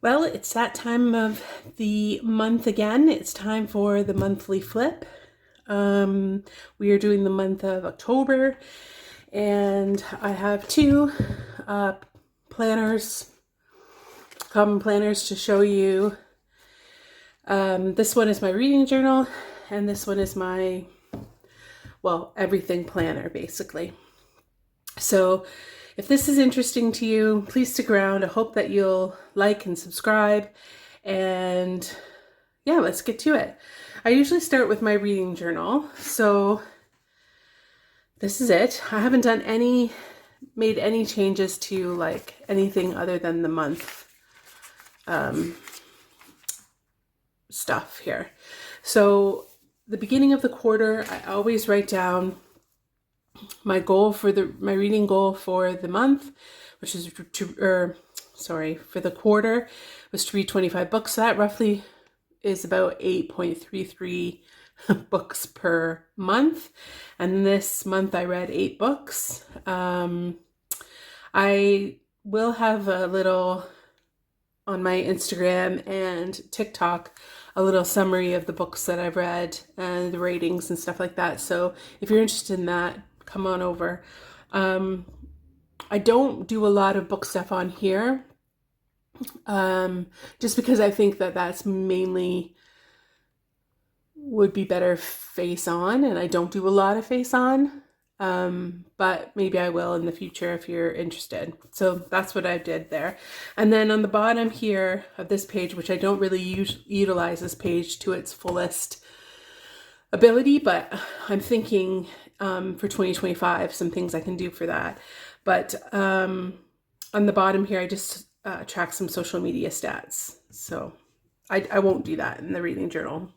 Well, it's that time of the month again. It's time for the monthly flip. We are doing the month of October, and I have two planners, common planners to show you. This one is my reading journal, and this one is my, well, everything planner, basically. So if this is interesting to you, please stick around. I hope that you'll like and subscribe. And yeah, let's get to it. I usually start with my reading journal. So this is it. I haven't made any changes to like anything other than the month stuff here. So the beginning of the quarter, I always write down my goal for my reading goal for the month, which is for the quarter, was to read 25 books. So that roughly is about 8.33 books per month. And this month I read 8 books. I will have a little on my Instagram and TikTok, a little summary of the books that I've read and the ratings and stuff like that. So if you're interested in that, come on over. I don't do a lot of book stuff on here, just because I think that that's mainly would be better face on, and I don't do a lot of face on, but maybe I will in the future if you're interested. So that's what I did there. And then on the bottom here of this page, which I don't really utilize this page to its fullest ability, but I'm thinking for 2025 some things I can do for that. But on the bottom here I just track some social media stats, so I won't do that in the reading journal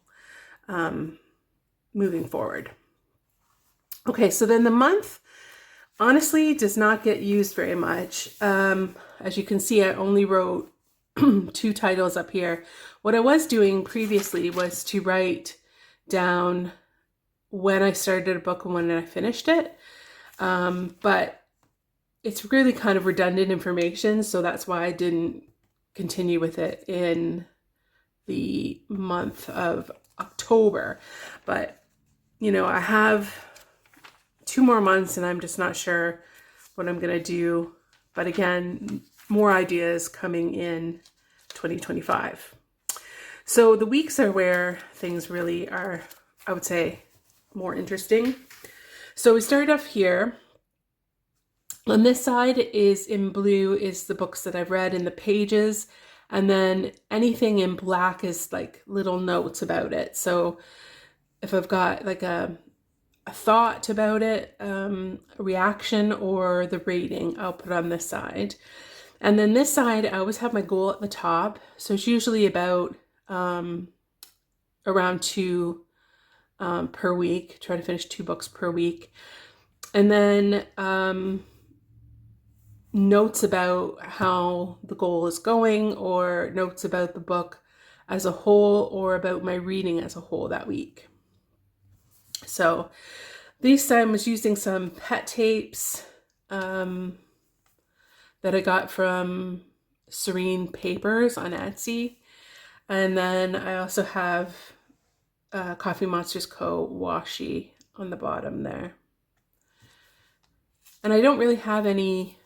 moving forward. Okay, so then the month honestly does not get used very much. As you can see, I only wrote 2 titles up here. What I was doing previously was to write down when I started a book and when I finished it, but it's really kind of redundant information, so that's why I didn't continue with it in the month of October. But you know, I have 2 more months and I'm just not sure what I'm gonna do, but again, more ideas coming in 2025. So the weeks are where things really are, I would say, more interesting. So we start off here. On this side is in blue is the books that I've read in the pages, and then anything in black is like little notes about it. So if I've got like a thought about it, a reaction, or the rating, I'll put on this side. And then this side, I always have my goal at the top. So it's usually about around 2 per week. Try to finish 2 books per week. And then notes about how the goal is going, or notes about the book as a whole, or about my reading as a whole that week. So this time I was using some pet tapes that I got from Serene Papers on Etsy. And then I also have Coffee Monsters Co. washi on the bottom there. And I don't really have any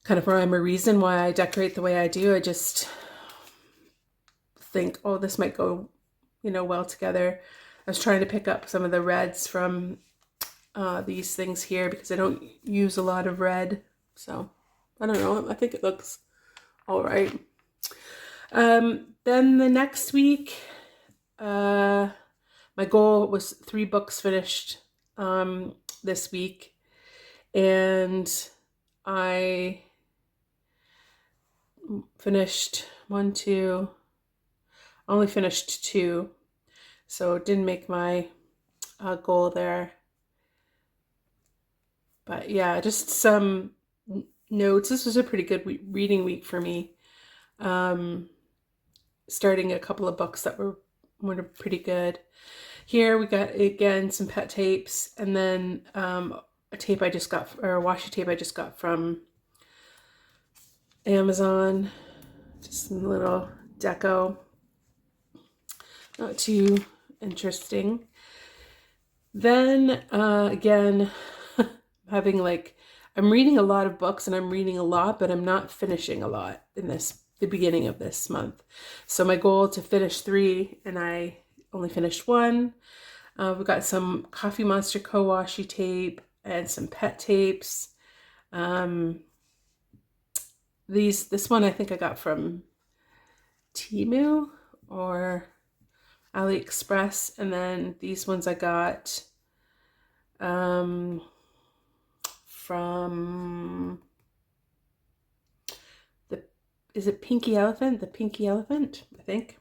kind of rhyme or reason why I decorate the way I do. I just think, oh, this might go, you know, well together. I was trying to pick up some of the reds from these things here because I don't use a lot of red. So I don't know. I think it looks all right. Then the next week, my goal was 3 books finished this week, and I finished I only finished 2, so it didn't make my goal there. But yeah, just some notes. This was a pretty good reading week for me. Starting a couple of books that were pretty good. Here we got, again, some pet tapes, and then a tape I just got, or a washi tape I just got from Amazon. Just some little deco. Not too interesting. Then again, having like, I'm reading a lot of books and I'm reading a lot, but I'm not finishing a lot in the beginning of this month. So my goal to finish 3, and I only finished 1. We've got some Coffee Monster co-washi tape and some pet tapes. This one I think I got from Temu or AliExpress, and then these ones I got from is it Pinky Elephant? The Pinky Elephant, I think.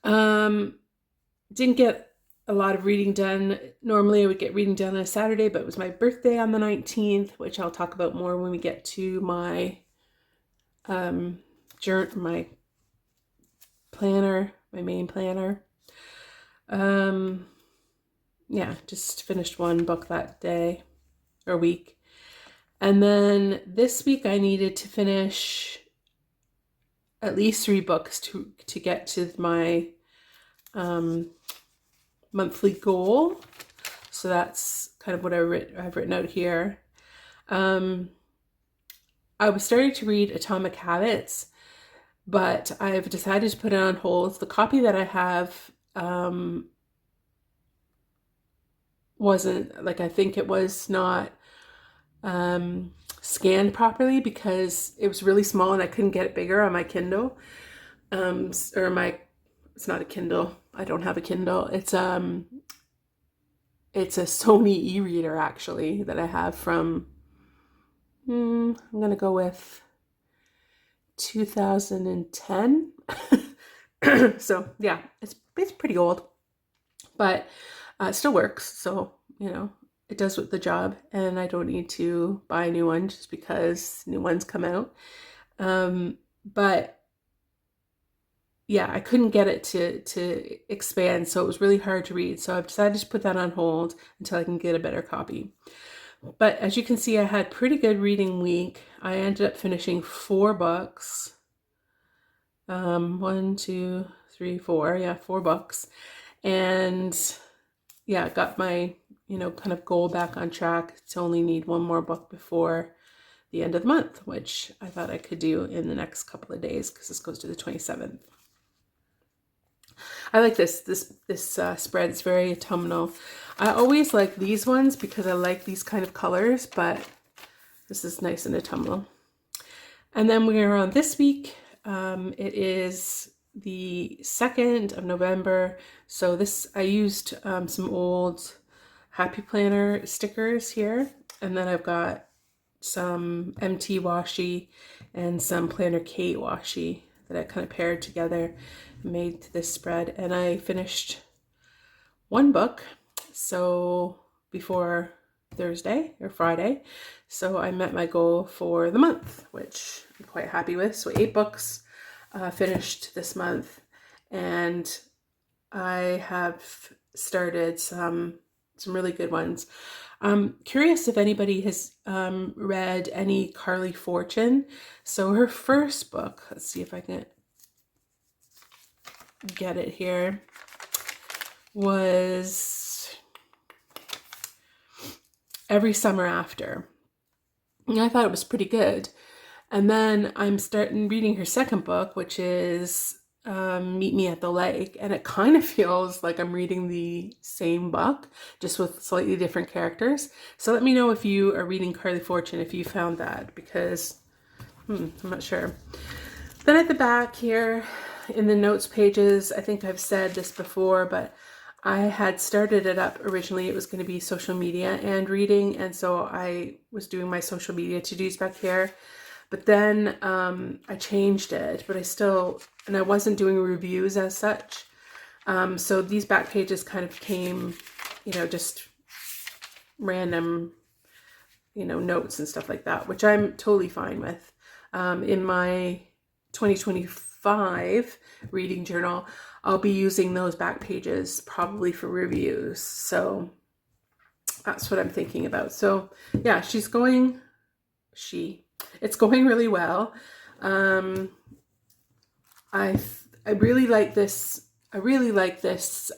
Didn't get a lot of reading done. Normally I would get reading done on a Saturday, but it was my birthday on the 19th, which I'll talk about more when we get to my my planner, my main planner. Yeah, just finished 1 book that day or week. And then this week I needed to finish at least 3 books to get to my monthly goal. So that's kind of what I've written out here. I was starting to read Atomic Habits, but I've decided to put it on hold. The copy that I have wasn't, like, I think it was not scanned properly because it was really small and I couldn't get it bigger on my Kindle. It's not a Kindle. I don't have a Kindle. It's a Sony e-reader actually that I have from, I'm gonna go with 2010. So yeah, it's pretty old, but it still works. So, you know, it does the job, and I don't need to buy a new one just because new ones come out. But yeah, I couldn't get it to expand, so it was really hard to read. So I've decided to put that on hold until I can get a better copy. But as you can see, I had pretty good reading week. I ended up finishing 4 books. 1, 2, 3, 4. Yeah, 4 books. And yeah, got my, kind of goal back on track to only need 1 more book before the end of the month, which I thought I could do in the next couple of days because this goes to the 27th. I like this spread. It's very autumnal. I always like these ones because I like these kind of colors, but this is nice and autumnal. And then we are on this week. It is the 2nd of November. So I used some old Happy Planner stickers here. And then I've got some MT washi and some Planner Kate washi that I kind of paired together and made this spread. And I finished 1 book, so before Thursday or Friday. So I met my goal for the month, which I'm quite happy with. So 8 books finished this month, and I have started some really good ones. I'm curious if anybody has read any Carly Fortune. So her first book, let's see if I can get it here, was Every Summer After. And I thought it was pretty good. And then I'm starting reading her second book, which is Meet Me at the Lake. And it kind of feels like I'm reading the same book, just with slightly different characters. So let me know if you are reading Carly Fortune, if you found that, because I'm not sure. Then at the back here, in the notes pages, I think I've said this before, but I had started it up originally. It was going to be social media and reading, and so I was doing my social media to-dos back here. But then I changed it, but I wasn't doing reviews as such. So these back pages kind of came, just random, notes and stuff like that, which I'm totally fine with. In my 2025 reading journal, I'll be using those back pages probably for reviews. So that's what I'm thinking about. So yeah, it's going really well. I really like this. I really like this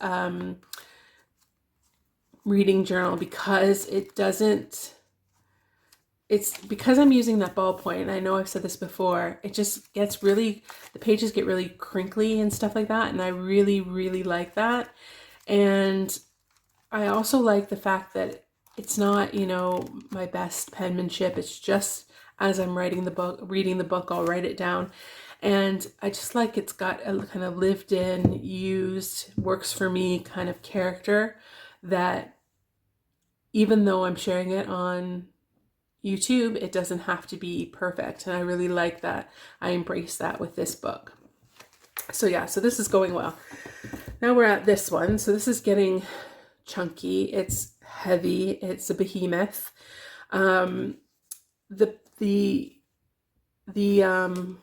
reading journal because it doesn't. It's because I'm using that ballpoint. I know I've said this before. It just gets really, the pages get really crinkly and stuff like that, and I really, really like that. And I also like the fact that it's not, you know, my best penmanship. It's just as I'm writing the book, reading the book, I'll write it down. And I just like it's got a kind of lived in, used, works for me kind of character that even though I'm sharing it on YouTube, it doesn't have to be perfect. And I really like that. I embrace that with this book. So yeah, so this is going well. Now we're at this one. So this is getting chunky. It's heavy. It's a behemoth. The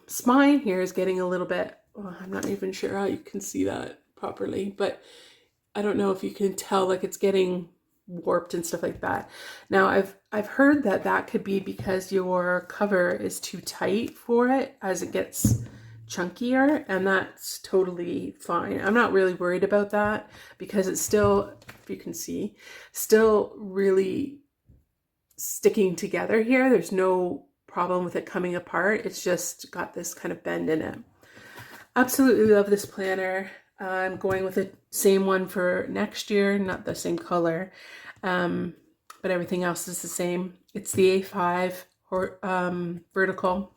spine here is getting a little bit, well, I'm not even sure how you can see that properly, but I don't know if you can tell, like it's getting warped and stuff like that. Now I've heard that that could be because your cover is too tight for it as it gets chunkier, and that's totally fine. I'm not really worried about that because it's still, if you can see, still really sticking together here. There's no problem with it coming apart. It's just got this kind of bend in it. Absolutely love this planner. I'm going with the same one for next year, not the same color, but everything else is the same. It's the A5 vertical,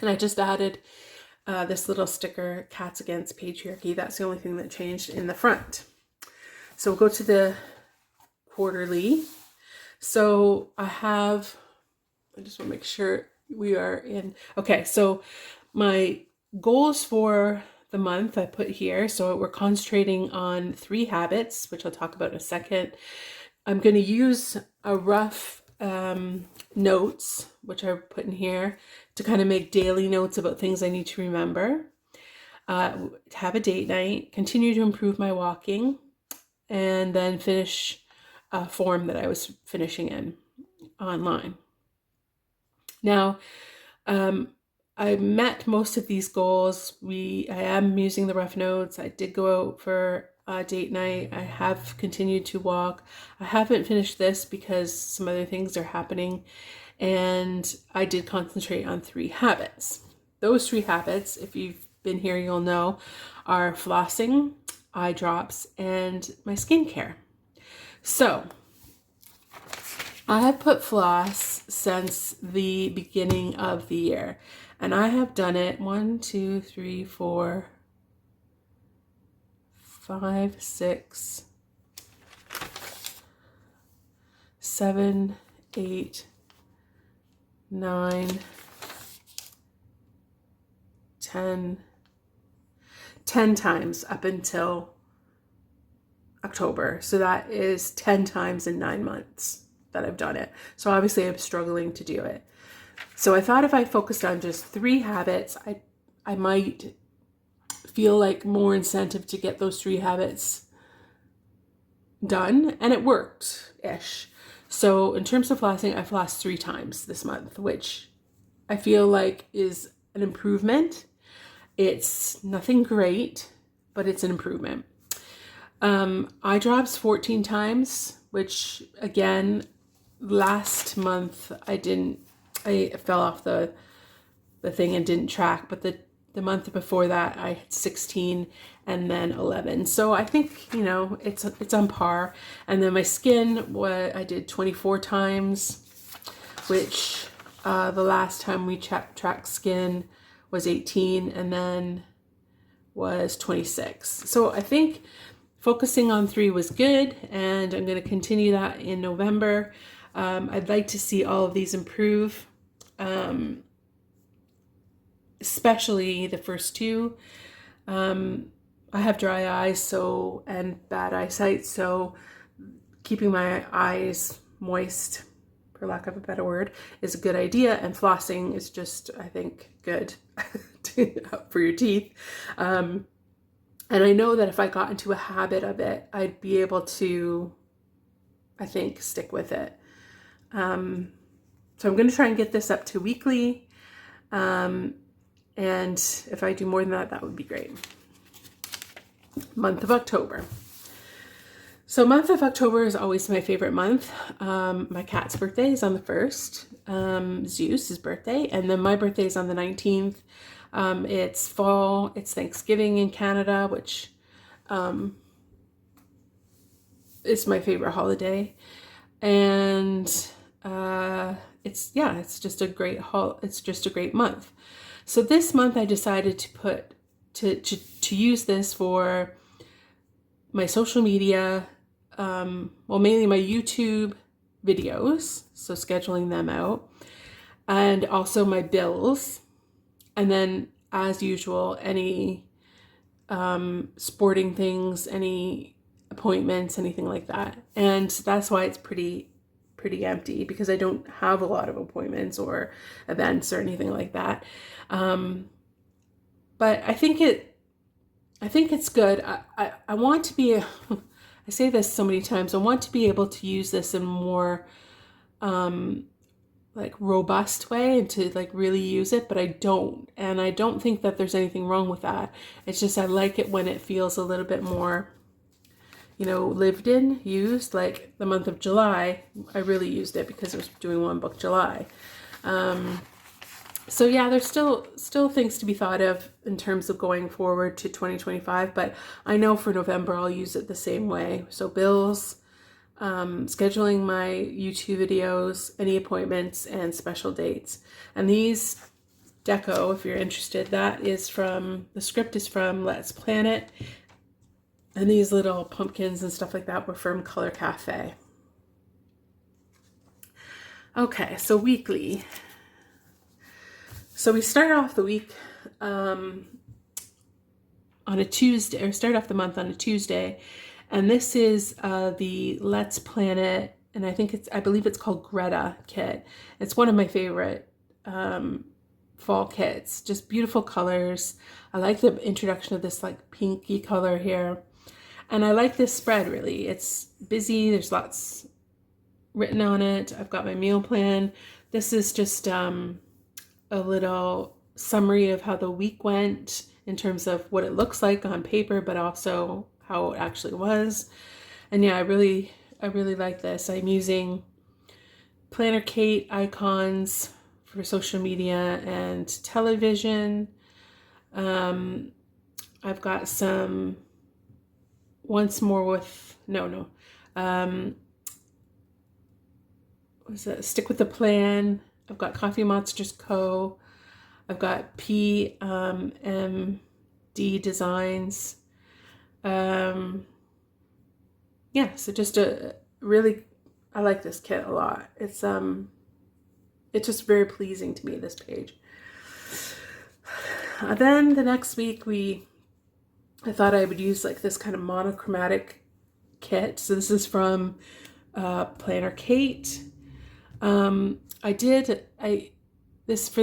and I just added this little sticker, Cats Against Patriarchy. That's the only thing that changed in the front. So we'll go to the quarterly. So I just want to make sure we are in. Okay, so my goals for the month I put here. So we're concentrating on 3 habits, which I'll talk about in a second. I'm going to use a rough notes, which I put in here, to kind of make daily notes about things I need to remember. Have a date night, continue to improve my walking, and then finish a form that I was finishing in online. Now, I met most of these goals. I am using the rough notes. I did go out for a date night. I have continued to walk. I haven't finished this because some other things are happening. And I did concentrate on 3 habits. Those 3 habits, if you've been here, you'll know, are flossing, eye drops, and my skincare. So I have put floss since the beginning of the year. And I have done it 1, 2, 3, 4, 5, 6, 7, 8, 9, 10 times up until October. So that is 10 times in 9 months that I've done it. So obviously I'm struggling to do it. So I thought if I focused on just 3 habits, I might feel like more incentive to get those 3 habits done, and it worked-ish. So in terms of flossing, I flossed 3 times this month, which I feel like is an improvement. It's nothing great, but it's an improvement. Eye drops 14 times, which again, last month I fell off the thing and didn't track, but the month before that I had 16 and then 11. So I think, you know, it's on par. And then my skin, I did 24 times, which the last time we tracked skin was 18 and then was 26. So I think focusing on 3 was good, and I'm going to continue that in November. I'd like to see all of these improve, especially the first 2. I have dry eyes and bad eyesight, so keeping my eyes moist, for lack of a better word, is a good idea, and flossing is just, I think, good for your teeth. And I know that if I got into a habit of it, I'd be able to, I think, stick with it. So I'm going to try and get this up to weekly. And if I do more than that, that would be great. Month of October. So month of October is always my favorite month. My cat's birthday is on the 1st, Zeus's birthday, and then my birthday is on the 19th. It's fall, it's Thanksgiving in Canada, which is my favorite holiday. And it's just a great it's just a great month. So this month I decided to put to use this for my social media, well, mainly my YouTube videos, so scheduling them out, and also my bills, and then as usual, any sporting things, any appointments, anything like that. And that's why it's pretty empty, because I don't have a lot of appointments or events or anything like that. But I think it's good. I want to be I say this so many times, I want to be able to use this in more like robust way and to like really use it, but I don't. And I don't think that there's anything wrong with that. It's just I like it when it feels a little bit more, lived in, used. Like the month of July, I really used it because I was doing One Book July. So yeah, there's still things to be thought of in terms of going forward to 2025, but I know for November I'll use it the same way. So bills, scheduling my YouTube videos, any appointments, and special dates. And these deco, if you're interested, the script is from Let's Plan It. And these little pumpkins and stuff like that were from Color Cafe. Okay, so weekly. So we start off the week on a Tuesday, or start off the month on a Tuesday. And this is the Let's Plan It, and I believe it's called Greta kit. It's one of my favorite fall kits. Just beautiful colors. I like the introduction of this like pinky color here. And I like this spread really. It's busy, there's lots written on it. I've got my meal plan. This is just a little summary of how the week went in terms of what it looks like on paper, but also how it actually was. And yeah, I really like this. I'm using Planner Kate icons for social media and television. I've got some Once More with Stick with the Plan. I've got Coffee Monsters Co. I've got PMD Designs. So just I like this kit a lot. It's just very pleasing to me, this page. Then the next week I thought I would use like this kind of monochromatic kit. So this is from Planner Kate. For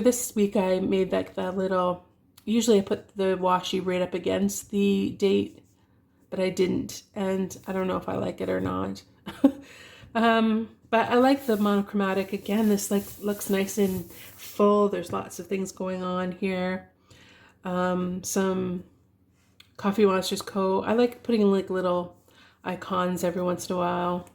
this week I made like that little, usually I put the washi right up against the date, but I didn't, and I don't know if I like it or not. But I like the monochromatic. Again, this like looks nice and full. There's lots of things going on here. Some Coffee Monsters Co. I like putting like little icons every once in a while.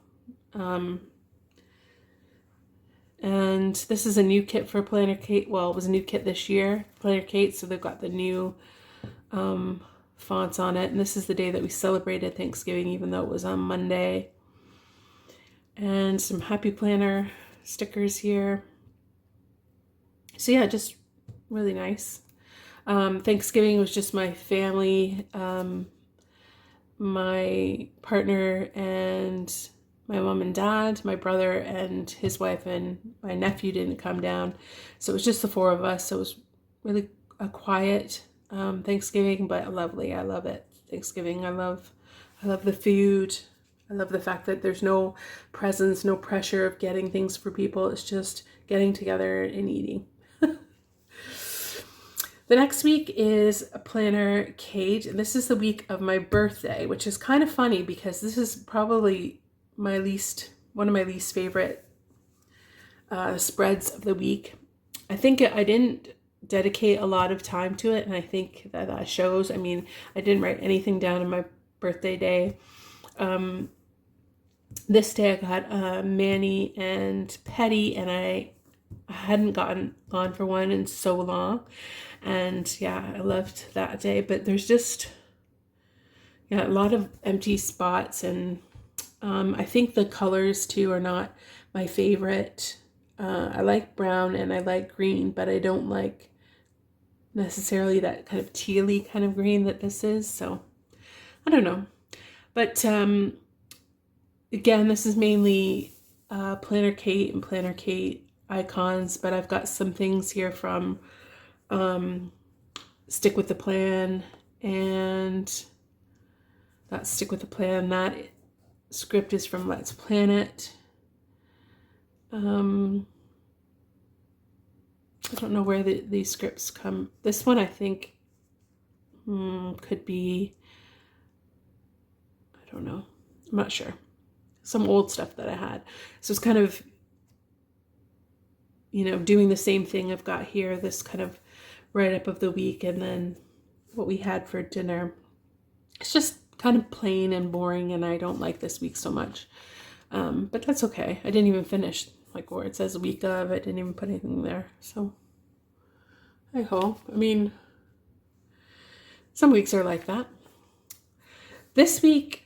And this is a new kit for Planner Kate. Well, it was a new kit this year, Planner Kate, so they've got the new fonts on it. And this is the day that we celebrated Thanksgiving, even though it was on Monday. And some Happy Planner stickers here. So yeah, just really nice. Thanksgiving was just my family, my partner and my mom and dad, my brother and his wife, and my nephew didn't come down. So it was just the four of us. So it was really a quiet Thanksgiving, but lovely. I love it. Thanksgiving, I love the food. I love the fact that there's no presents, no pressure of getting things for people. It's just getting together and eating. The next week is a Planner Kate, and this is the week of my birthday, which is kind of funny because this is probably one of my least favorite spreads of the week. I think I didn't dedicate a lot of time to it, and I think that that shows. I mean, I didn't write anything down on my birthday day. This day I got Manny and Petty, and I hadn't gone for one in so long, and yeah, I loved that day. But there's just a lot of empty spots, and I think the colors too are not my favorite. I like brown and I like green, but I don't like necessarily that kind of tealy kind of green that this is. So I don't know. But again, this is mainly Planner Kate and Planner Kate icons, but I've got some things here from Stick with the Plan, and that's Stick with the Plan. That script is from Let's Plan It. I don't know where these scripts come. This one I think could be, I don't know, I'm not sure. Some old stuff that I had. So it's kind of, doing the same thing I've got here, this kind of write-up of the week, and then what we had for dinner. It's just kind of plain and boring, and I don't like this week so much. But that's okay. I didn't even finish, like where it says week of, I didn't even put anything there. So, hey-ho. I mean, some weeks are like that. This week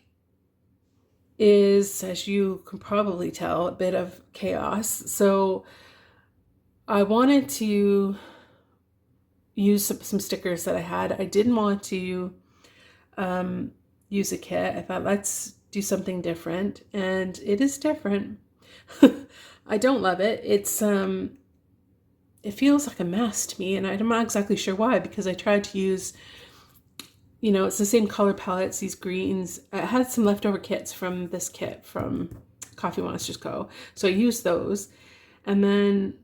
is, as you can probably tell, a bit of chaos. So I wanted to use some stickers that I had. I didn't want to use a kit. I thought, let's do something different, and it is different. I don't love it. It feels like a mess to me, and I'm not exactly sure why, because I tried to use, it's the same color palettes, these greens. I had some leftover kits from this kit from Coffee Monsters Co. So I used those, and then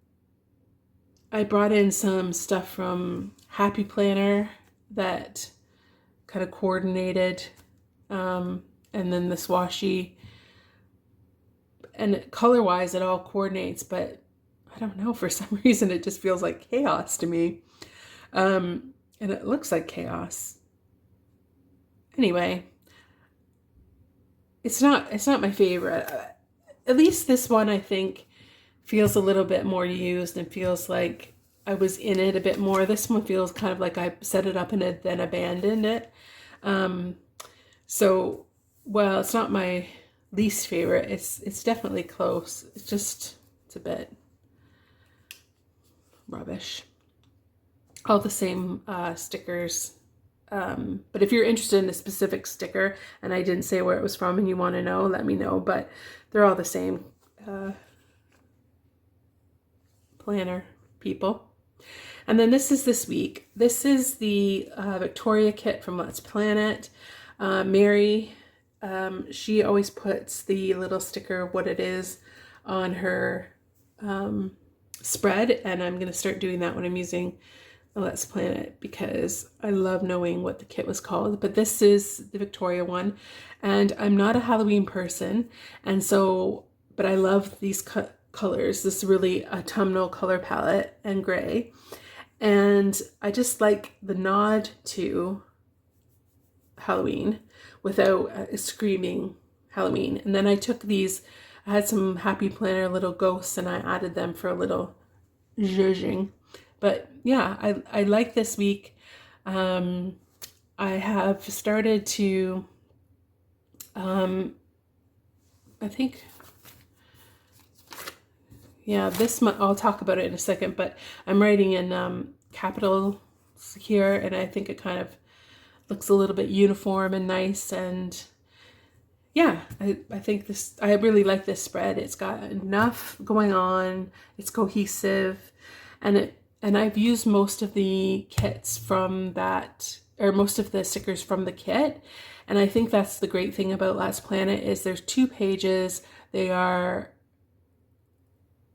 I brought in some stuff from Happy Planner that kind of coordinated, and then this washi, and color-wise it all coordinates, but I don't know, for some reason it just feels like chaos to me, and it looks like chaos. Anyway, it's not my favorite. At least this one, I think, feels a little bit more used and feels like I was in it a bit more. This one feels kind of like I set it up and then abandoned it. So, well, it's not my least favorite. It's definitely close. It's a bit rubbish. All the same stickers. But if you're interested in a specific sticker and I didn't say where it was from and you want to know, let me know. But they're all the same planner people. And then this is this week. This is the Victoria kit from Let's Plan It. Mary, she always puts the little sticker of what it is on her spread, and I'm going to start doing that when I'm using Let's Plan It, because I love knowing what the kit was called. But this is the Victoria one, and I'm not a Halloween person, and so, but I love these colors, this really autumnal color palette and gray, and I just like the nod to Halloween without screaming Halloween. And then I took these, I had some Happy Planner little ghosts, and I added them for a little zhuzhing. But yeah, I like this week. I have started to, I think, yeah, this month, I'll talk about it in a second, but I'm writing in capitals here, and I think it kind of looks a little bit uniform and nice, and yeah, I think this, I really like this spread. It's got enough going on, it's cohesive, and I've used most of the kits from that, or most of the stickers from the kit, and I think that's the great thing about Let's Plan It, is there's 2 pages. They are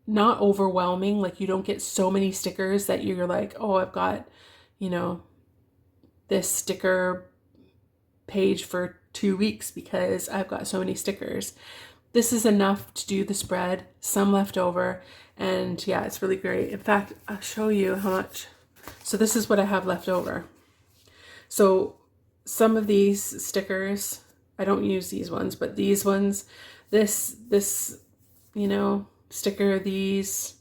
not overwhelming, like you don't get so many stickers that you're like, oh, I've got, this sticker page for 2 weeks because I've got so many stickers. This is enough to do the spread, some left over, and yeah, it's really great. In fact, I'll show you how much So this is what I have left over. So some of these stickers, I don't use these ones, but these ones, this, you know, sticker, these,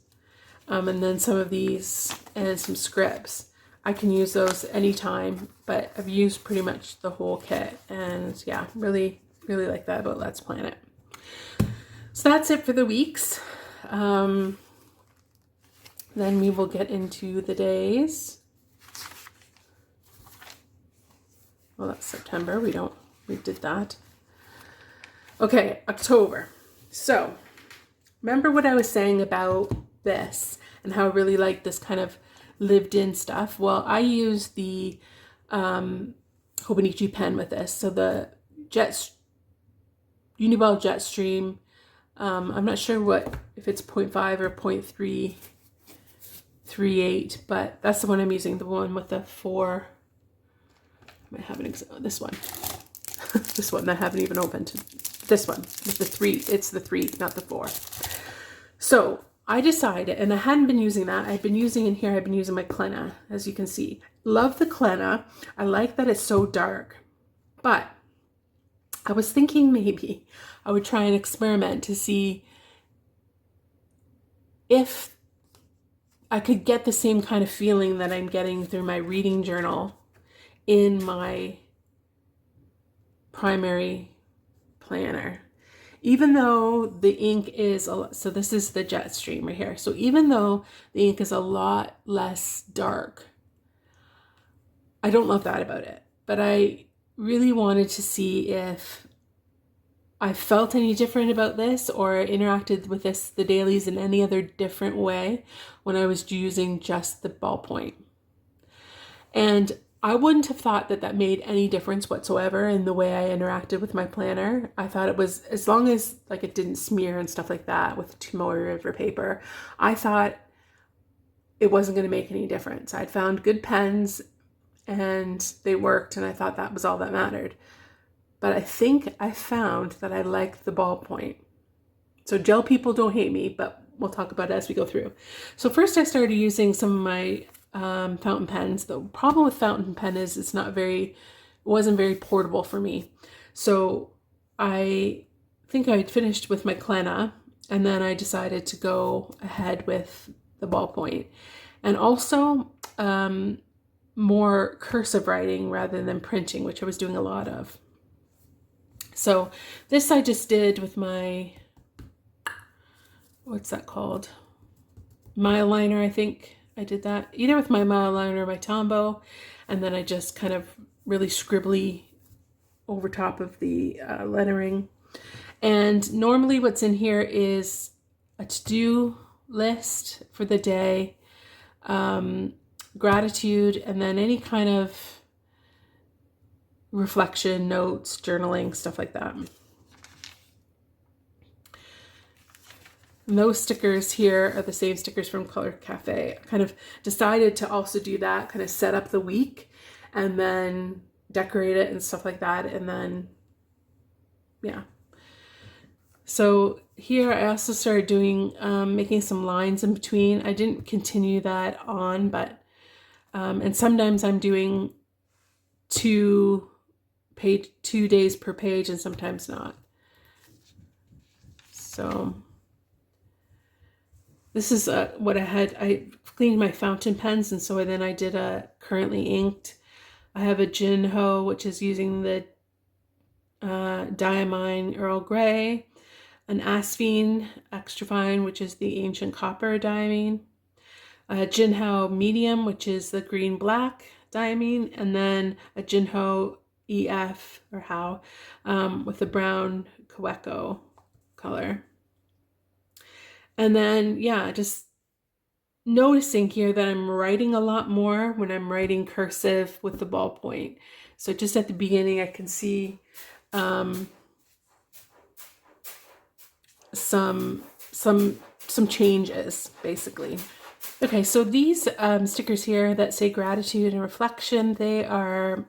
and then some of these and some scripts. I can use those anytime, but I've used pretty much the whole kit, and yeah, really, really like that about Let's Plan It. So that's it for the weeks. Then we will get into the days. Well, that's September. We did that. Okay, October. So remember what I was saying about this and how I really like this kind of lived in stuff? Well, I use the Hobonichi pen with this. So the Uniball Jetstream. I'm not sure if it's 0.5 or 0.338, but that's the one I'm using. The one with the 4. I might have this one. This one that I haven't even opened. This one with the 3. It's the 3, not the 4. So I decided, and I hadn't been using that. I've been using in here, I've been using my Klenna, as you can see. Love the Klenna. I like that it's so dark. But I was thinking maybe I would try an experiment to see if I could get the same kind of feeling that I'm getting through my reading journal in my primary planner. Even though the ink is, so this is the Jetstream right here. So even though the ink is a lot less dark, I don't love that about it. But I really wanted to see if I felt any different about this or interacted with the dailies in any other different way when I was using just the ballpoint. And I wouldn't have thought that made any difference whatsoever in the way I interacted with my planner. I thought it was, as long as like it didn't smear and stuff like that with Tomoe River paper, I thought it wasn't going to make any difference. I'd found good pens and they worked, and I thought that was all that mattered. But I think I found that I like the ballpoint. So gel people, don't hate me, but we'll talk about it as we go through. So first I started using some of my fountain pens. The problem with fountain pen is it wasn't very portable for me. So I think I finished with my Klenna, and then I decided to go ahead with the ballpoint. And also more cursive writing rather than printing, which I was doing a lot of. So this I just did with my, what's that called? Myliner, I think I did that. Either with my Myliner or my Tombow, and then I just kind of really scribbly over top of the lettering. And normally what's in here is a to-do list for the day, gratitude, and then any kind of reflection, notes, journaling, stuff like that. And those stickers here are the same stickers from Color Cafe. I kind of decided to also do that, kind of set up the week and then decorate it and stuff like that. And then, yeah. So here I also started doing, making some lines in between. I didn't continue that on, but, and sometimes I'm doing 2 days per page and sometimes not. So this is what I cleaned my fountain pens, and so then I did a currently inked. I have a Jinho, which is using the Diamine Earl Grey, an Aspine Extra Fine, which is the Ancient Copper Diamine, a Jinho Medium, which is the Green Black Diamine, and then a Jinho EF or how with the brown Kaweco color. And then, yeah, just noticing here that I'm writing a lot more when I'm writing cursive with the ballpoint. So just at the beginning, I can see some changes, basically. Okay, so these stickers here that say gratitude and reflection, they are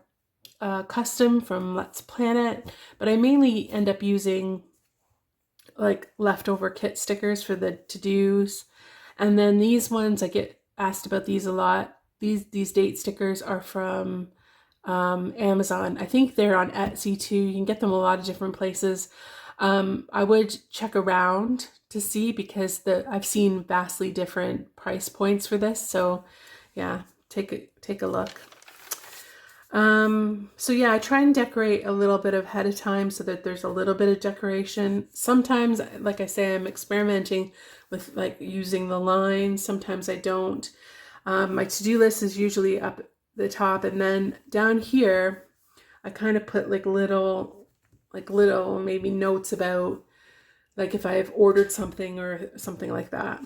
custom from Let's Plan It, but I mainly end up using like leftover kit stickers for the to-dos. And then these ones, I get asked about these a lot. these date stickers are from Amazon. I think they're on Etsy too. You can get them a lot of different places. I would check around to see, because I've seen vastly different price points for this. So yeah, take a look. So yeah, I try and decorate a little bit ahead of time so that there's a little bit of decoration. Sometimes, like I say, I'm experimenting with like using the lines. Sometimes I don't. My to-do list is usually up the top, and then down here, I kind of put like little maybe notes about like if I have ordered something or something like that.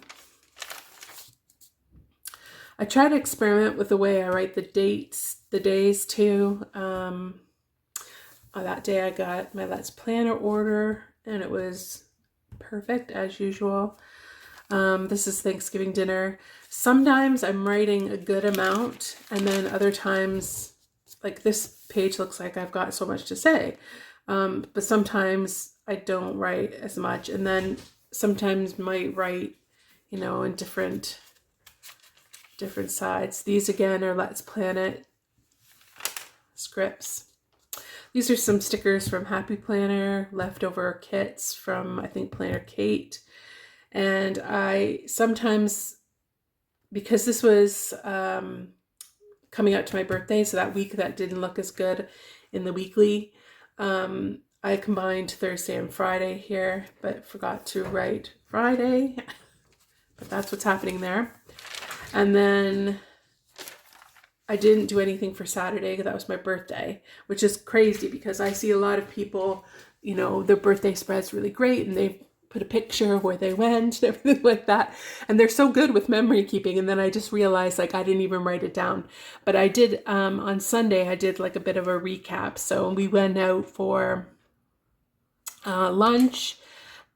I try to experiment with the way I write the days too. That day I got my Let's Planner order, and it was perfect as usual. This is Thanksgiving dinner. Sometimes I'm writing a good amount, and then other times, like this page looks like I've got so much to say. But sometimes I don't write as much, and then sometimes might write, in different sides. These again are Let's Planet scripts. These are some stickers from Happy Planner, leftover kits from, I think, Planner Kate. And I sometimes, because this was coming out to my birthday, so that week that didn't look as good in the weekly, I combined Thursday and Friday here, but forgot to write Friday. But that's what's happening there. And then I didn't do anything for Saturday because that was my birthday, which is crazy because I see a lot of people, their birthday spread's really great and they put a picture of where they went and everything like that. And they're so good with memory keeping. And then I just realized like I didn't even write it down. But I did, on Sunday, I did like a bit of a recap. So we went out for lunch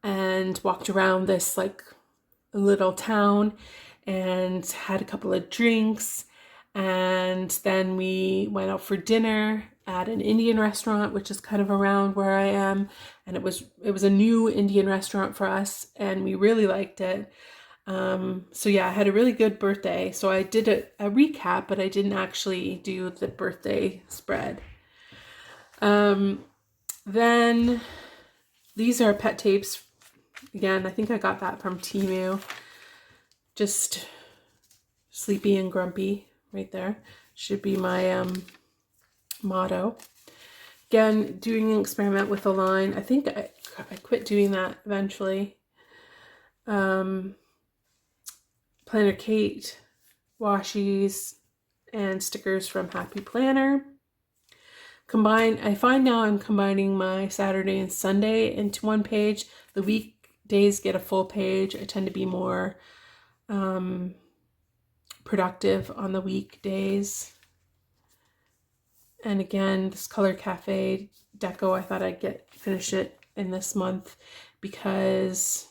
and walked around this like little town and had a couple of drinks. And then we went out for dinner at an Indian restaurant, which is kind of around where I am. And it was a new Indian restaurant for us, and we really liked it. So yeah, I had a really good birthday. So I did a recap, but I didn't actually do the birthday spread. Then these are pet tapes. Again, I think I got that from Temu. Just sleepy and grumpy. Right there should be my motto. Again, doing an experiment with a line. I think I quit doing that eventually. Planner Kate washies and stickers from Happy Planner. I find now I'm combining my Saturday and Sunday into one page. The weekdays get a full page. I tend to be more productive on the weekdays. And again, this Color Cafe deco, I thought I'd finish it in this month because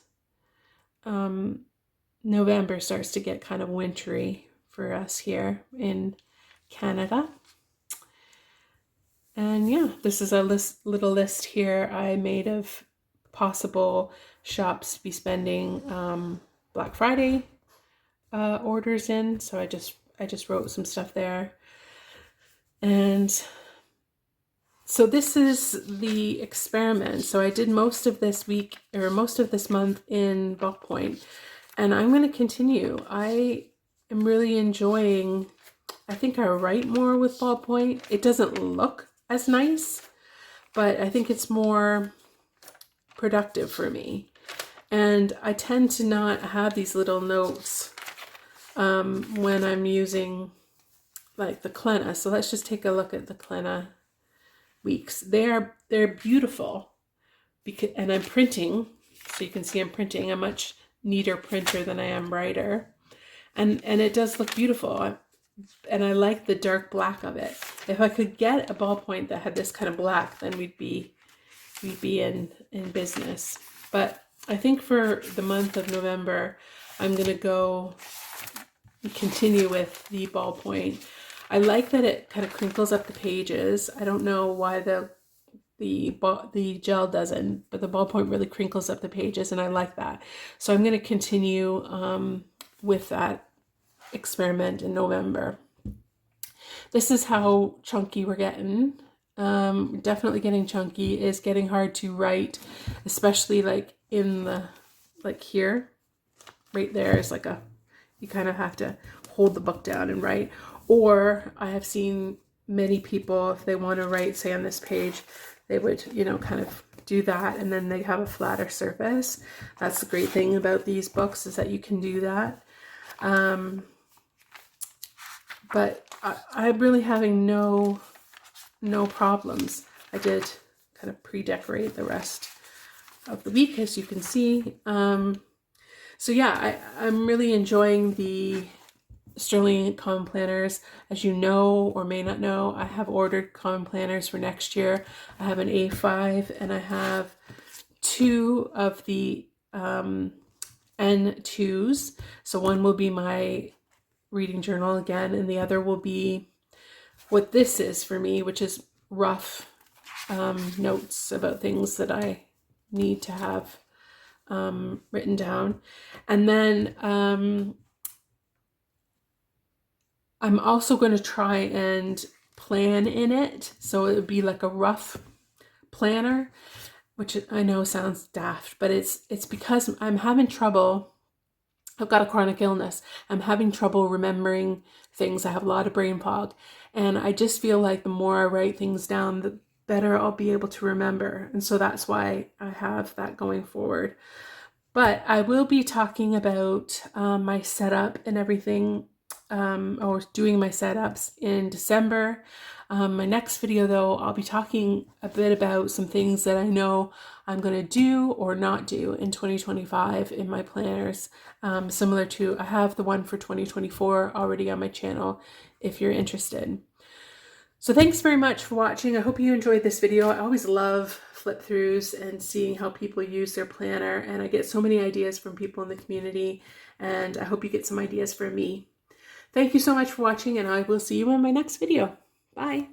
November starts to get kind of wintry for us here in Canada. And yeah, this is a little list here I made of possible shops to be spending Black Friday orders in. So I just wrote some stuff there. And so this is the experiment. So I did most of this week or most of this month in ballpoint, and I'm going to continue. I am really enjoying, I think I write more with ballpoint. It doesn't look as nice, but I think it's more productive for me. And I tend to not have these little notes when I'm using like the Klenna. So let's just take a look at the Klenna weeks. They're beautiful and I'm printing, so you can see I'm printing. I'm a much neater printer than I am writer, and it does look beautiful. And I like the dark black of it. If I could get a ballpoint that had this kind of black, then we'd be in business. But I think for the month of November, I'm gonna go continue with the ballpoint. I like that it kind of crinkles up the pages. I don't know why the gel doesn't, but the ballpoint really crinkles up the pages, and I like that. So I'm going to continue with that experiment in November. This is how chunky we're getting. Definitely getting chunky. Is getting hard to write, especially like in the, like here, right there is like a, you kind of have to hold the book down and write. Or I have seen many people, if they want to write, say on this page, they would, you know, kind of do that, and then they have a flatter surface. That's the great thing about these books, is that you can do that. But I'm really having no problems. I did kind of pre-decorate the rest of the week, as you can see. So yeah, I'm really enjoying the Sterling Common Planners. As you know or may not know, I have ordered Common Planners for next year. I have an A5 and I have 2 of the N2s. So one will be my reading journal again, and the other will be what this is for me, which is rough notes about things that I need to have written down. And then I'm also going to try and plan in it. So it would be like a rough planner, which I know sounds daft, but it's because I'm having trouble. I've got a chronic illness. I'm having trouble remembering things. I have a lot of brain fog. And I just feel like the more I write things down, the better I'll be able to remember. And so that's why I have that going forward. But I will be talking about my setup and everything, or doing my setups in December. My next video, though, I'll be talking a bit about some things that I know I'm going to do or not do in 2025 in my planners, similar to, I have the one for 2024 already on my channel if you're interested. So thanks very much for watching. I hope you enjoyed this video. I always love flip throughs and seeing how people use their planner, and I get so many ideas from people in the community, and I hope you get some ideas from me. Thank you so much for watching, and I will see you in my next video. Bye.